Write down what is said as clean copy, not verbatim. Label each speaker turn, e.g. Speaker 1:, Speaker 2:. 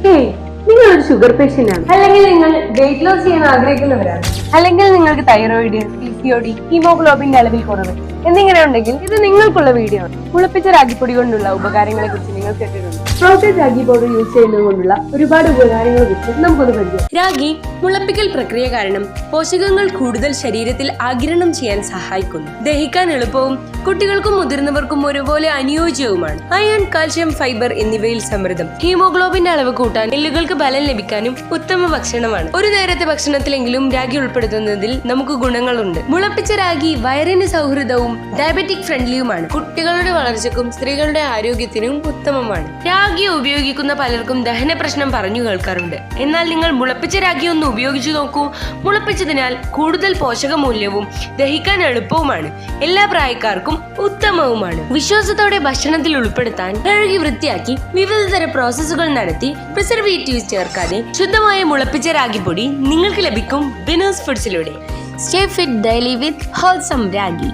Speaker 1: നിങ്ങൾ ഒരു sugar patient ആണ്, അല്ലെങ്കിൽ നിങ്ങൾ വെയിറ്റ് ലോസ് ചെയ്യാൻ ആഗ്രഹിക്കുന്നവരാണ്, അല്ലെങ്കിൽ നിങ്ങൾക്ക് തൈറോയിഡ്, PCOD, ഹീമോഗ്ലോബിന്റെ അളവിൽ കുറവ് എന്നിങ്ങനെ ഉണ്ടെങ്കിൽ ഇത് നിങ്ങൾക്കുള്ള വീഡിയോ ആണ്. മുളപ്പിച്ച രാഗിപ്പൊടി കൊണ്ടുള്ള ഉപകാരങ്ങളെ കുറിച്ച് നിങ്ങൾ കേട്ടിട്ടുണ്ട്. സ്പ്രൗട്ടഡ് രാഗി പൗഡർ യൂസ് ചെയ്യുന്നത് കൊണ്ടുള്ള ഒരുപാട് ഉപകാരങ്ങളെ കുറിച്ച് നമുക്കൊന്ന് പരിചയം.
Speaker 2: രാഗി മുളപ്പിക്കൽ പ്രക്രിയ കാരണം പോഷകങ്ങൾ കൂടുതൽ ശരീരത്തിൽ ആഗിരണം ചെയ്യാൻ സഹായിക്കുന്നു. ദഹിക്കാൻ എളുപ്പവും കുട്ടികൾക്കും മുതിർന്നവർക്കും ഒരുപോലെ അനുയോജ്യവുമാണ്. അയൺ, കാൽഷ്യം, ഫൈബർ എന്നിവയിൽ സമൃദ്ധം. ഹീമോഗ്ലോബിന്റെ അളവ് കൂട്ടാൻ, എല്ലുകൾക്ക് ബലം ലഭിക്കാനും ഉത്തമ ഭക്ഷണമാണ്. ഒരു നേരത്തെ ഭക്ഷണത്തിലെങ്കിലും രാഗി ഉൾപ്പെടുത്തുന്നതിൽ നമുക്ക് ഗുണങ്ങളുണ്ട്. മുളപ്പിച്ച രാഗി വയറിന് സൗഹൃദവും ഡയബറ്റിക് ഫ്രണ്ട്ലിയുമാണ്. കുട്ടികളുടെ വളർച്ചയ്ക്കും സ്ത്രീകളുടെ ആരോഗ്യത്തിനും ഉത്തമമാണ്. രാഗി ഉപയോഗിക്കുന്ന പലർക്കും ദഹന പ്രശ്നം പറഞ്ഞു കേൾക്കാറുണ്ട്. എന്നാൽ നിങ്ങൾ മുളപ്പിച്ച രാഗി ഒന്ന് ഉപയോഗിച്ചു നോക്കൂ. മുളപ്പിച്ചതിനാൽ കൂടുതൽ പോഷകമൂല്യവും ദഹിക്കാൻ എളുപ്പവുമാണ്. എല്ലാ പ്രായക്കാർക്കും ഉത്തമവുമാണ്. വിശ്വാസത്തോടെ ഭക്ഷണത്തിൽ ഉൾപ്പെടുത്താൻ കഴുകി വൃത്തിയാക്കി വിവിധ തരം പ്രോസസ്സുകൾ നടത്തി പ്രിസർവേറ്റീവ്സ് ചേർക്കാതെ ശുദ്ധമായ മുളപ്പിച്ച രാഗിപ്പൊടി നിങ്ങൾക്ക് ലഭിക്കും വിനേഴ്സ് ഫുഡ്സിലൂടെ. സ്റ്റേ ഫിറ്റ് ഡെയിലി വിത്ത് ഹോൾസം രാഗി.